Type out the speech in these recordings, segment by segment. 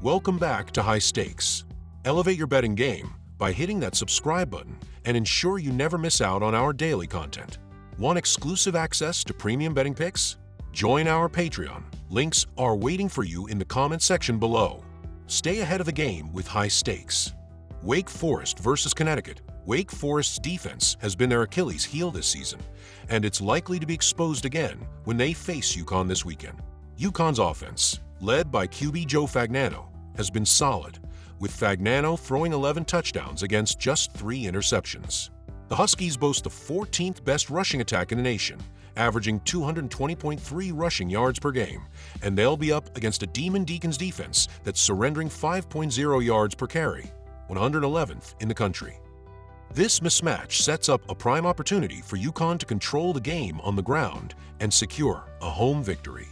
Welcome back to High Stakes. Elevate your betting game by hitting that subscribe button and ensure you never miss out on our daily content. Want exclusive access to premium betting picks? Join our Patreon. Links are waiting for you in the comment section below. Stay ahead of the game with High Stakes. Wake Forest versus Connecticut. Wake Forest's defense has been their Achilles heel this season, and it's likely to be exposed again when they face UConn this weekend. UConn's offense, led by QB Joe Fagnano, has been solid, with Fagnano throwing 11 touchdowns against just 3 interceptions. The Huskies boast the 14th best rushing attack in the nation, averaging 220.3 rushing yards per game, and they'll be up against a Demon Deacons defense that's surrendering 5.0 yards per carry, 111th in the country. This mismatch sets up a prime opportunity for UConn to control the game on the ground and secure a home victory.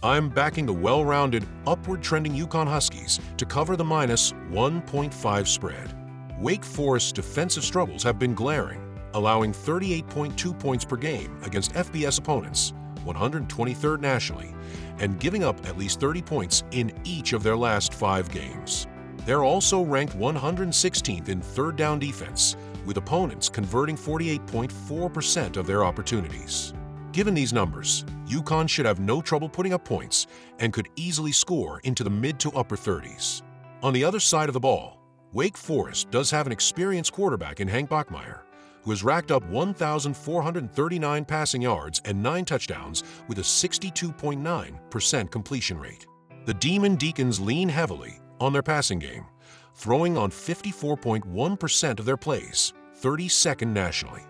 I'm backing the well-rounded, upward-trending UConn Huskies to cover the minus 1.5 spread. Wake Forest's defensive struggles have been glaring, allowing 38.2 points per game against FBS opponents, 123rd nationally, and giving up at least 30 points in each of their last 5 games. They're also ranked 116th in third down defense, with opponents converting 48.4% of their opportunities. Given these numbers, UConn should have no trouble putting up points and could easily score into the mid to upper 30s. On the other side of the ball, Wake Forest does have an experienced quarterback in Hank Bachmeier, who has racked up 1,439 passing yards and 9 touchdowns with a 62.9% completion rate. The Demon Deacons lean heavily on their passing game, throwing on 54.1% of their plays, 32nd nationally.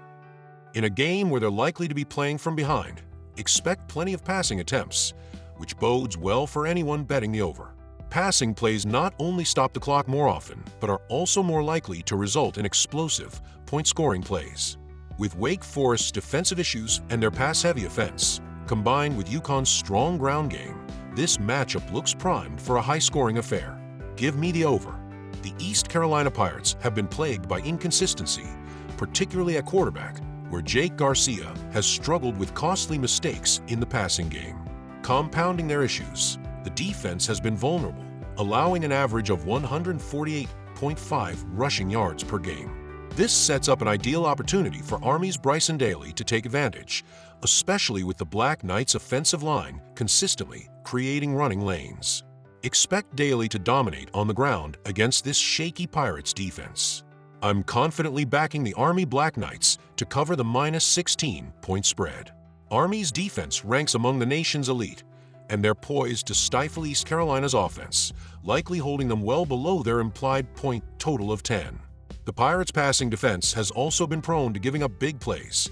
In a game where they're likely to be playing from behind, expect plenty of passing attempts, which bodes well for anyone betting the over. Passing plays not only stop the clock more often, but are also more likely to result in explosive, point-scoring plays. With Wake Forest's defensive issues and their pass-heavy offense, combined with UConn's strong ground game, this matchup looks primed for a high-scoring affair. Give me the over. The East Carolina Pirates have been plagued by inconsistency, particularly at quarterback, where Jake Garcia has struggled with costly mistakes in the passing game. Compounding their issues, the defense has been vulnerable, allowing an average of 148.5 rushing yards per game. This sets up an ideal opportunity for Army's Bryson Daly to take advantage, especially with the Black Knights' offensive line consistently creating running lanes. Expect Daly to dominate on the ground against this shaky Pirates defense. I'm confidently backing the Army Black Knights to cover the minus 16-point spread. Army's defense ranks among the nation's elite, and they're poised to stifle East Carolina's offense, likely holding them well below their implied point total of 10. The Pirates' passing defense has also been prone to giving up big plays,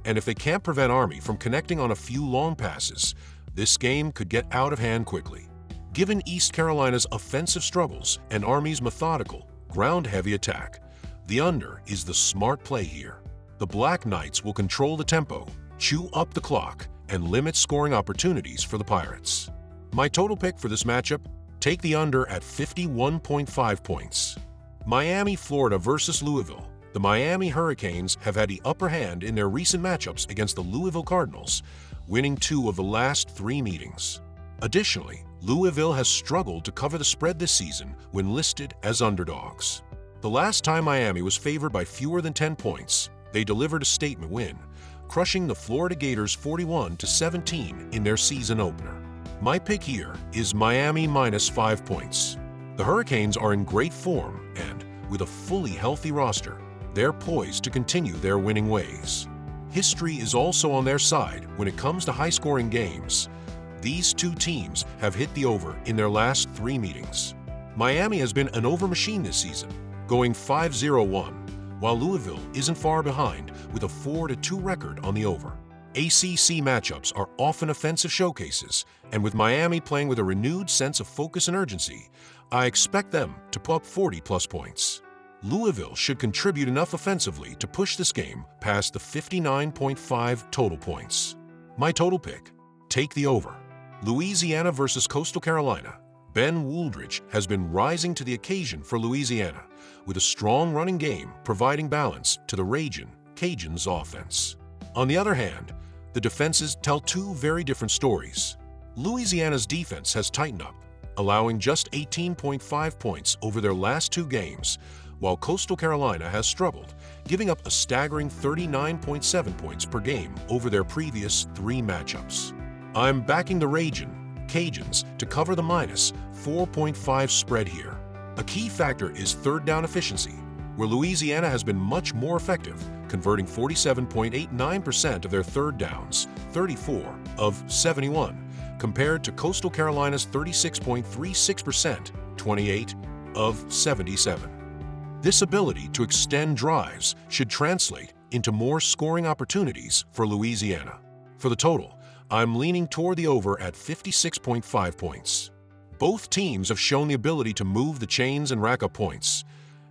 and if they can't prevent Army from connecting on a few long passes, this game could get out of hand quickly. Given East Carolina's offensive struggles and Army's methodical, ground-heavy attack, the under is the smart play here. The Black Knights will control the tempo, chew up the clock, and limit scoring opportunities for the Pirates. My total pick for this matchup? Take the under at 51.5 points. Miami, Florida versus Louisville. The Miami Hurricanes have had the upper hand in their recent matchups against the Louisville Cardinals, winning 2 of the last 3 meetings. Additionally, Louisville has struggled to cover the spread this season when listed as underdogs. The last time Miami was favored by fewer than 10 points, they delivered a statement win, crushing the Florida Gators 41-17 in their season opener. My pick here is Miami minus 5 points. The Hurricanes are in great form and, with a fully healthy roster, they're poised to continue their winning ways. History is also on their side when it comes to high-scoring games. These 2 teams have hit the over in their last 3 meetings. Miami has been an over machine this season, going 5-0-1, while Louisville isn't far behind with a 4-2 record on the over. ACC matchups are often offensive showcases, and with Miami playing with a renewed sense of focus and urgency, I expect them to put up 40-plus points. Louisville should contribute enough offensively to push this game past the 59.5 total points. My total pick: take the over. Louisiana versus Coastal Carolina. Ben Wooldridge has been rising to the occasion for Louisiana, with a strong running game providing balance to the raging Cajuns' offense. On the other hand, the defenses tell 2 very different stories. Louisiana's defense has tightened up, allowing just 18.5 points over their last 2 games, while Coastal Carolina has struggled, giving up a staggering 39.7 points per game over their previous 3 matchups. I'm backing the Ragin' Cajuns to cover the minus 4.5 spread here. A key factor is third down efficiency, where Louisiana has been much more effective, converting 47.89% of their third downs, 34 of 71, compared to Coastal Carolina's 36.36%, 28 of 77. This ability to extend drives should translate into more scoring opportunities for Louisiana. For the total, I'm leaning toward the over at 56.5 points. Both teams have shown the ability to move the chains and rack up points,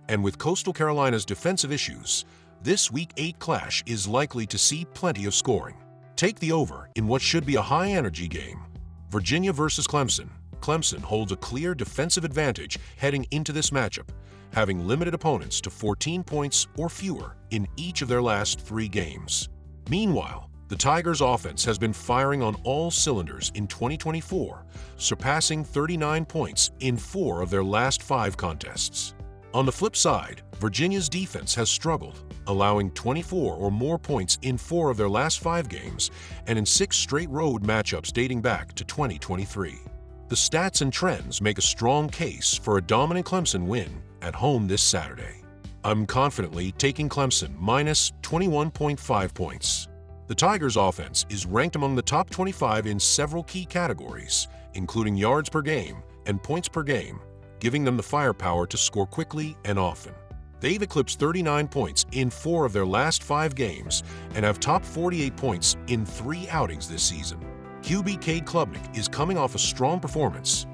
and with Coastal Carolina's defensive issues, this Week 8 clash is likely to see plenty of scoring. Take the over in what should be a high-energy game. Virginia versus Clemson. Clemson holds a clear defensive advantage heading into this matchup, having limited opponents to 14 points or fewer in each of their last 3 games. Meanwhile, the Tigers' offense has been firing on all cylinders in 2024, surpassing 39 points in 4 of their last 5 contests. On the flip side, Virginia's defense has struggled, allowing 24 or more points in 4 of their last 5 games and in 6 straight road matchups dating back to 2023. The stats and trends make a strong case for a dominant Clemson win at home this Saturday. I'm confidently taking Clemson minus 21.5 points. The Tigers' offense is ranked among the top 25 in several key categories, including yards per game and points per game, giving them the firepower to score quickly and often. They've eclipsed 39 points in 4 of their last 5 games and have topped 48 points in 3 outings this season. QB Cade Klubnik is coming off a strong performance,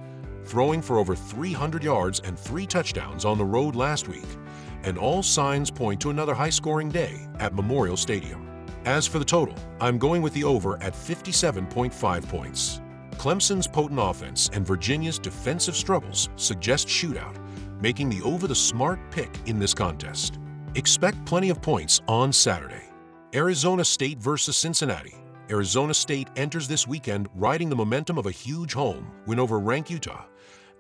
throwing for over 300 yards and 3 touchdowns on the road last week, and all signs point to another high-scoring day at Memorial Stadium. As for the total, I'm going with the over at 57.5 points. Clemson's potent offense and Virginia's defensive struggles suggest shootout, making the over the smart pick in this contest. Expect plenty of points on Saturday. Arizona State versus Cincinnati. Arizona State enters this weekend riding the momentum of a huge home win over ranked Utah,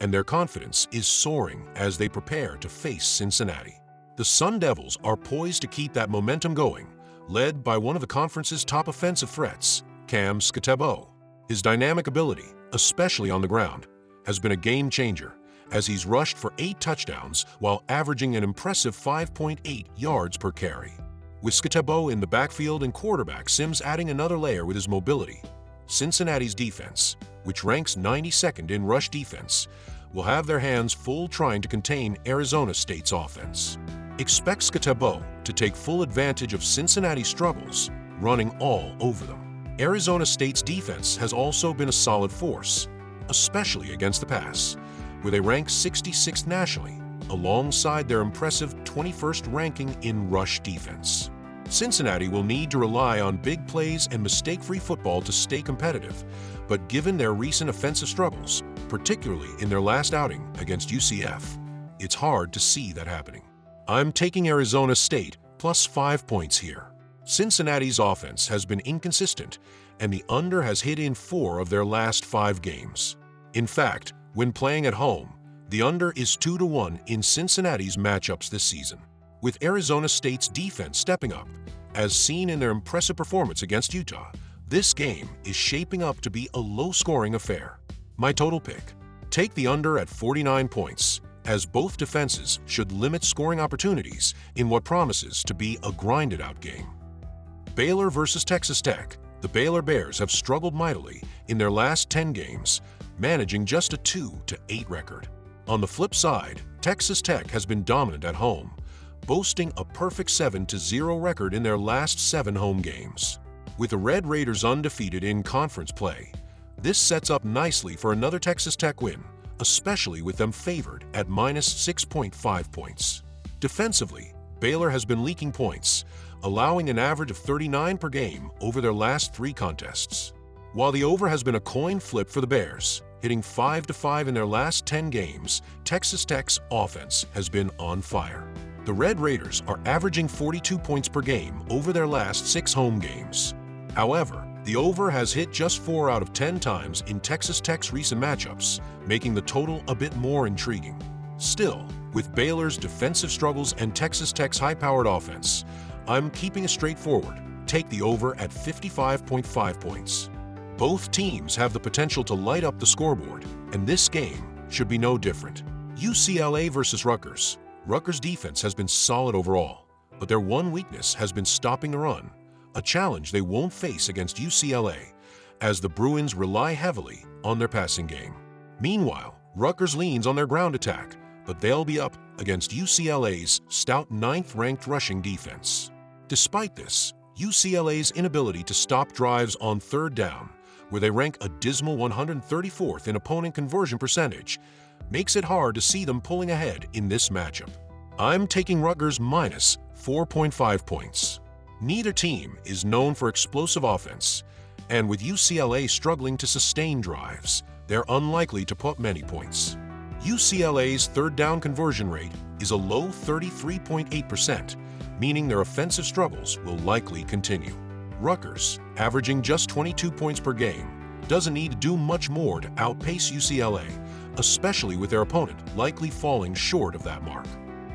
and their confidence is soaring as they prepare to face Cincinnati. The Sun Devils are poised to keep that momentum going, led by one of the conference's top offensive threats, Cam Skattebo. His dynamic ability, especially on the ground, has been a game-changer as he's rushed for 8 touchdowns while averaging an impressive 5.8 yards per carry. With Skattebo in the backfield and quarterback Sims adding another layer with his mobility, Cincinnati's defense, which ranks 92nd in rush defense, will have their hands full trying to contain Arizona State's offense. Expect Skattebo to take full advantage of Cincinnati's struggles, running all over them. Arizona State's defense has also been a solid force, especially against the pass, where they rank 66th nationally, alongside their impressive 21st ranking in rush defense. Cincinnati will need to rely on big plays and mistake-free football to stay competitive, but given their recent offensive struggles, particularly in their last outing against UCF, it's hard to see that happening. I'm taking Arizona State plus 5 points here. Cincinnati's offense has been inconsistent, and the under has hit in 4 of their last 5 games. In fact, when playing at home, the under is 2-1 in Cincinnati's matchups this season. With Arizona State's defense stepping up, as seen in their impressive performance against Utah, this game is shaping up to be a low-scoring affair. My total pick: take the under at 49 points, as both defenses should limit scoring opportunities in what promises to be a grinded-out game. Baylor versus Texas Tech. The Baylor Bears have struggled mightily in their last 10 games, managing just a 2-8 record. On the flip side, Texas Tech has been dominant at home, boasting a perfect 7-0 record in their last 7 home games. With the Red Raiders undefeated in conference play, this sets up nicely for another Texas Tech win, especially with them favored at minus 6.5 points. Defensively, Baylor has been leaking points, allowing an average of 39 per game over their last 3 contests. While the over has been a coin flip for the Bears, hitting 5-5 in their last 10 games, Texas Tech's offense has been on fire. The Red Raiders are averaging 42 points per game over their last 6 home games. However, The over has hit just 4 out of 10 times in Texas Tech's recent matchups, making the total a bit more intriguing. Still, with Baylor's defensive struggles and Texas Tech's high-powered offense, I'm keeping it straightforward. Take the over at 55.5 points. Both teams have the potential to light up the scoreboard, and this game should be no different. UCLA versus Rutgers. Rutgers' defense has been solid overall, but their one weakness has been stopping the run, a challenge they won't face against UCLA, as the Bruins rely heavily on their passing game. Meanwhile, Rutgers leans on their ground attack, but they'll be up against UCLA's stout 9th-ranked rushing defense. Despite this, UCLA's inability to stop drives on third down, where they rank a dismal 134th in opponent conversion percentage, makes it hard to see them pulling ahead in this matchup. I'm taking Rutgers minus 4.5 points. Neither team is known for explosive offense, and with UCLA struggling to sustain drives, they're unlikely to put many points. UCLA's third down conversion rate is a low 33.8%, meaning their offensive struggles will likely continue. Rutgers, averaging just 22 points per game, doesn't need to do much more to outpace UCLA, especially with their opponent likely falling short of that mark.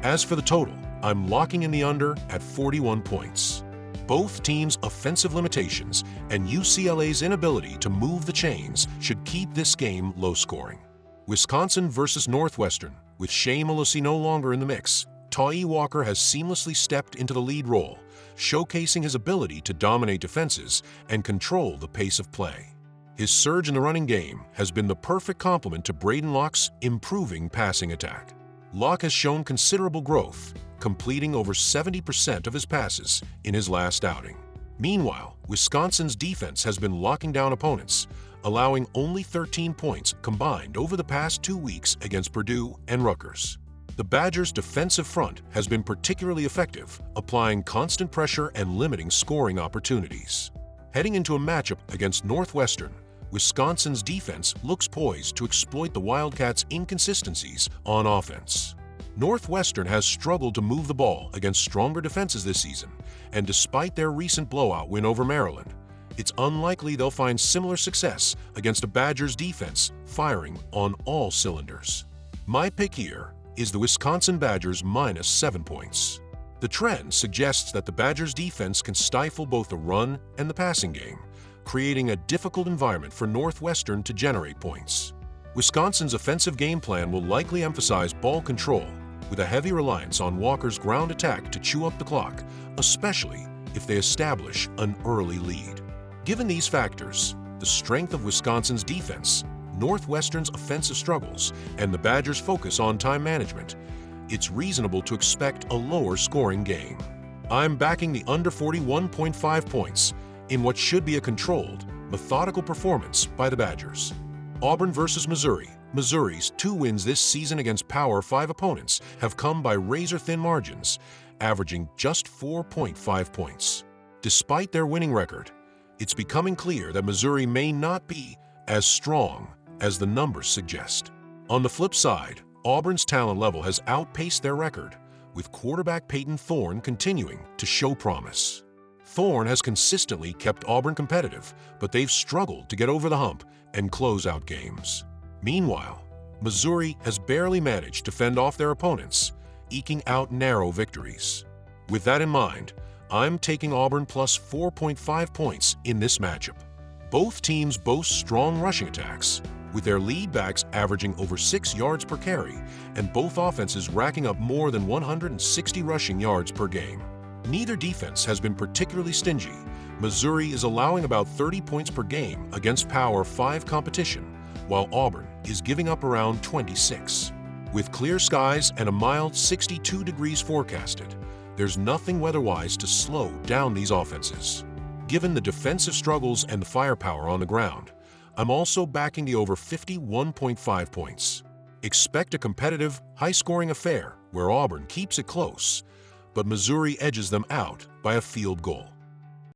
As for the total, I'm locking in the under at 41 points. Both teams' offensive limitations and UCLA's inability to move the chains should keep this game low-scoring. Wisconsin versus Northwestern. With Shea Mellusi no longer in the mix, Tau'i Walker has seamlessly stepped into the lead role, showcasing his ability to dominate defenses and control the pace of play. His surge in the running game has been the perfect complement to Braden Locke's improving passing attack. Locke has shown considerable growth, completing over 70% of his passes in his last outing. Meanwhile, Wisconsin's defense has been locking down opponents, allowing only 13 points combined over the past 2 weeks against Purdue and Rutgers. The Badgers' defensive front has been particularly effective, applying constant pressure and limiting scoring opportunities. Heading into a matchup against Northwestern, Wisconsin's defense looks poised to exploit the Wildcats' inconsistencies on offense. Northwestern has struggled to move the ball against stronger defenses this season, and despite their recent blowout win over Maryland, it's unlikely they'll find similar success against a Badgers defense firing on all cylinders. My pick here is the Wisconsin Badgers minus 7 points. The trend suggests that the Badgers defense can stifle both the run and the passing game, creating a difficult environment for Northwestern to generate points. Wisconsin's offensive game plan will likely emphasize ball control, with a heavy reliance on Walker's ground attack to chew up the clock, especially if they establish an early lead. Given these factors, the strength of Wisconsin's defense, Northwestern's offensive struggles, and the Badgers' focus on time management, it's reasonable to expect a lower-scoring game. I'm backing the under 41.5 points in what should be a controlled, methodical performance by the Badgers. Auburn versus Missouri. Missouri's 2 wins this season against Power 5 opponents have come by razor-thin margins, averaging just 4.5 points. Despite their winning record, it's becoming clear that Missouri may not be as strong as the numbers suggest. On the flip side, Auburn's talent level has outpaced their record, with quarterback Peyton Thorne continuing to show promise. Thorne has consistently kept Auburn competitive, but they've struggled to get over the hump and close out games. Meanwhile, Missouri has barely managed to fend off their opponents, eking out narrow victories. With that in mind, I'm taking Auburn plus 4.5 points in this matchup. Both teams boast strong rushing attacks, with their lead backs averaging over 6 yards per carry and both offenses racking up more than 160 rushing yards per game. Neither defense has been particularly stingy. Missouri is allowing about 30 points per game against Power 5 competition, while Auburn is giving up around 26. With clear skies and a mild 62 degrees forecasted, there's nothing weather-wise to slow down these offenses. Given the defensive struggles and the firepower on the ground, I'm also backing the over 51.5 points. Expect a competitive, high-scoring affair where Auburn keeps it close, but Missouri edges them out by a field goal.